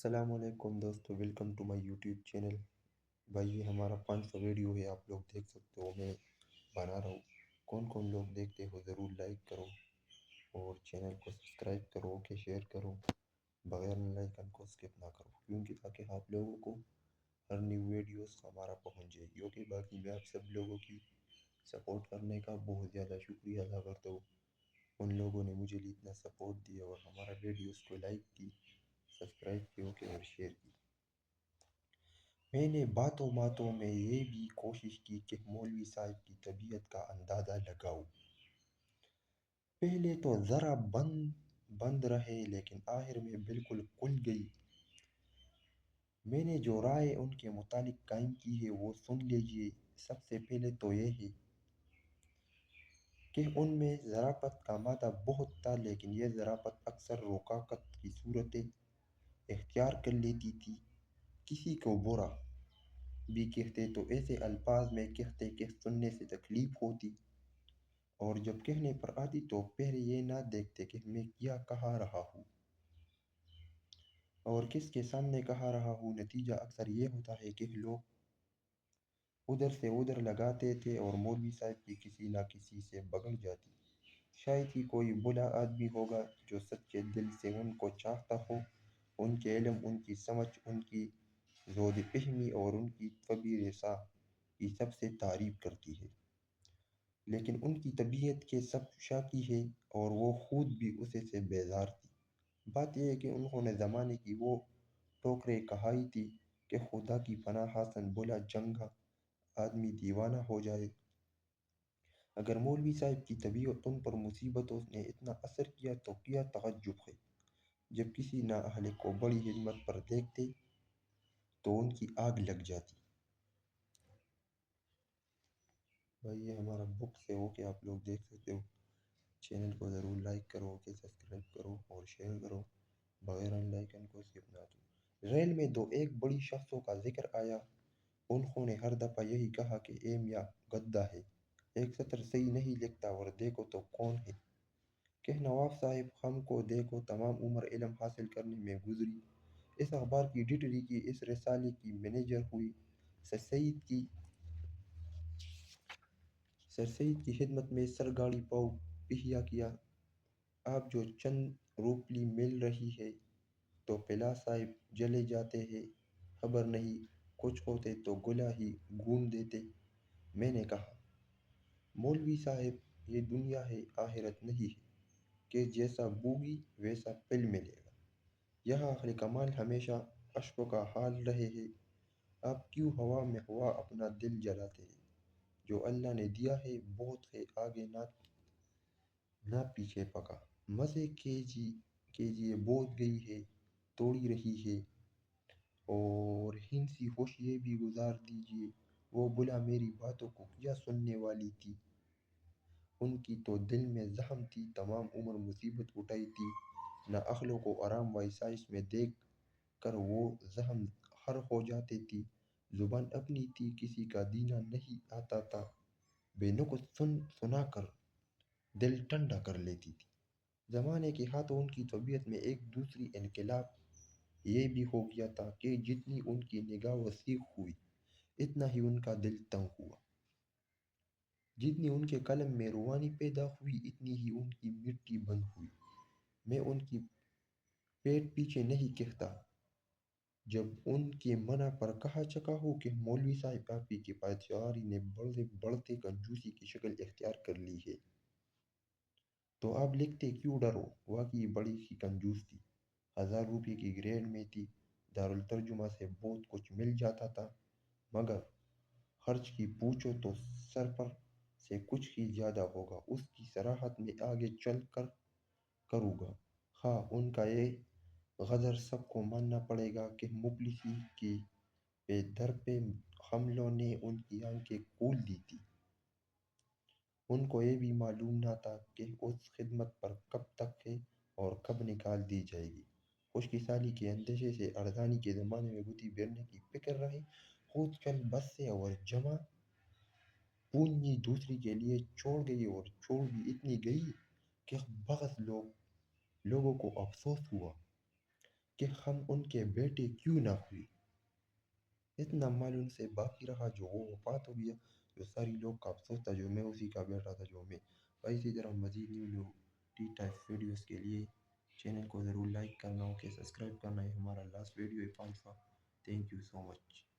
السلام علیکم دوستو، welcome to my YouTube channel. بھائی یہ ہمارا 500 ویڈیو ہے، آپ لوگ دیکھ سکتے ہو، میں بنا رہا ہوں۔ کون کون لوگ دیکھتے ہو ضرور لائک کرو اور چینل کو سبسکرائب کرو کہ شیئر کرو، بغیر لائکن کو سکپ نہ کرو، کیونکہ تاکہ آپ لوگوں کو ہر نیو ویڈیوز ہمارا پہنچ جائے گی۔ اوکے، باقی میں آپ سب لوگوں کی سپورٹ کرنے کا بہت زیادہ شکریہ ادا کرتا ہوں۔ ان لوگوں نے مجھے اتنا سپورٹ دیا اور ہمارا ویڈیوز کو لائک کی، سبسکرائب کی، اوکے، اور شیئر کی۔ میں نے باتوں باتوں میں یہ بھی کوشش کی کہ مولوی صاحب کی طبیعت کا اندازہ لگاؤں۔ پہلے تو ذرا بند بند رہے لیکن آخر میں بالکل کھل گئی۔ میں نے جو رائے ان کے متعلق قائم کی ہے وہ سن لیجیے۔ سب سے پہلے تو یہ ہے کہ ان میں ظرافت کا مادہ بہت تھا، لیکن یہ ظرافت اکثر رقاقت کی صورتیں اختیار کر لیتی تھی۔ کسی کو برا بھی کہتے تو ایسے الفاظ میں کہتے کہ سننے سے تکلیف ہوتی، اور جب کہنے پر آتی تو پہلے یہ نہ دیکھتے کہ میں کیا کہہ رہا ہوں اور کس کے سامنے کہہ رہا ہوں۔ نتیجہ اکثر یہ ہوتا ہے کہ لوگ ادھر سے ادھر لگاتے تھے اور مولوی صاحب کی کسی نہ کسی سے بگڑ جاتی۔ شاید ہی کوئی بھلا آدمی ہوگا جو سچے دل سے ان کو چاہتا ہو۔ ان کے علم، ان کی سمجھ، ان کی زود فہمی اور ان کی طبی رسا کی سب سے تعریف کرتی ہے، لیکن ان کی طبیعت کے سب شاکی ہے اور وہ خود بھی اسے سے بیزار تھی۔ بات یہ ہے کہ انہوں نے زمانے کی وہ ٹوکریں کہائی تھی کہ خدا کی پناہ حسن بولا جنگا آدمی دیوانہ ہو جائے۔ اگر مولوی صاحب کی طبیعت ان پر مصیبتوں نے اتنا اثر کیا تو کیا تعجب ہے جب کسی نااہل کو بڑی ہمت پر دیکھتے تو ان کی آگ لگ جاتی۔ بھائی یہ ہمارا بکس ہے، وہ کہ آپ لوگ دیکھ سکتے ہو۔ چینل کو ضرور لائک کرو، کہ سبسکرائب کرو اور شیئر کرو، بغیر لائکن کو سکپ نہ دو۔ ریل میں دو ایک بڑی شخصوں کا ذکر آیا۔ انہوں نے ہر دفعہ یہی کہا کہ اے میاں گدھا ہے، ایک سطر صحیح نہیں لکھتا اور دیکھو تو کون ہے۔ کہ نواب صاحب ہم کو دیکھو تمام عمر علم حاصل کرنے میں گزری، اس اخبار کی ایڈیٹری کی، اس رسالے کی منیجر ہوئی، سر سید کی خدمت میں سرگاڑی پاؤ پہیا کیا۔ آپ جو چند روپلی مل رہی ہے تو پلا صاحب جلے جاتے ہیں، خبر نہیں کچھ ہوتے تو گلا ہی گون دیتے۔ میں نے کہا مولوی صاحب یہ دنیا ہے، آخرت نہیں ہے کہ جیسا بوگی ویسا پل ملے گا۔ یہاں اہل کمال ہمیشہ اشکوں کا حال رہے ہیں۔ آپ کیوں ہوا میں ہوا اپنا دل جلاتے ہیں؟ جو اللہ نے دیا ہے بہت ہے، آگے نہ پیچھے پکا۔ مزے کیجیے بہت گئی ہے، توڑی رہی ہے، اور ہنسی خوش یہ بھی گزار دیجیے۔ وہ بلا میری باتوں کو کیا سننے والی تھی، ان کی تو دل میں زخم تھی، تمام عمر مصیبت اٹھائی تھی، نہ عقلوں کو آرام و آسائش میں دیکھ کر وہ زخم ہر ہو جاتے تھی۔ زبان اپنی تھی، کسی کا دینا نہیں آتا تھا، بے نقص سنا کر دل ٹھنڈا کر لیتی تھی۔ زمانے کے ہاتھوں ان کی طبیعت میں ایک دوسری انقلاب یہ بھی ہو گیا تھا کہ جتنی ان کی نگاہ وسیع ہوئی اتنا ہی ان کا دل تنگ ہوا، جتنی ان کے قلم میں روانی پیدا ہوئی اتنی ہی ان کی مٹی بند ہوئی۔ میں ان کی پیٹ پیچھے نہیں کہتا جب ان کے منع پر کہا چکا ہوں کہ مولوی صاحب آپ کی پادشاہی نے بڑھتے کنجوسی کی شکل اختیار کر لی ہے، تو آپ لکھتے کیوں ڈرو؟ واقعی بڑی ہی کنجوس تھی، 1000 روپے کی گریڈ میں تھی، دارالترجمہ سے بہت کچھ مل جاتا تھا، مگر خرچ کی پوچھو تو سر پر سے کچھ ہی زیادہ ہوگا۔ اس کی صراحت میں آگے چل کر کروں گا۔ ہاں، ان کا یہ غدر سب کو ماننا پڑے گا کہ مفلسی کی پہ در پہ حملوں نے ان کی آنکھیں کھول دی تھی۔ ان کو یہ بھی معلوم نہ تھا کہ اس خدمت پر کب تک ہے اور کب نکال دی جائے گی۔ خشکی سالی کے اندیشے سے ارزانی کے زمانے میں گدی بیرنے کی فکر رہے، خود چل بس سے اور جمع پونجی دوسری کے لیے چھوڑ گئی، اور چھوڑ بھی اتنی گئی کہ بغض لوگوں کو افسوس ہوا۔ کہ ہم ان کے بیٹے کیوں نہ ہوئے۔ اتنا مال ان سے باقی رہا جو وہ وفات ہو گیا، جو ساری لوگ کا افسوس تھا، جو میں اسی کا بیٹا تھا جو میں۔ اور اسی طرح مزید نیو ٹی ٹائپ ویڈیوز کے لیے چینل کو ضرور لائک کرنا، اوکے سبسکرائب کرنا ہے۔ ہمارا لاسٹ ویڈیو ہے 500۔ Thank you so much.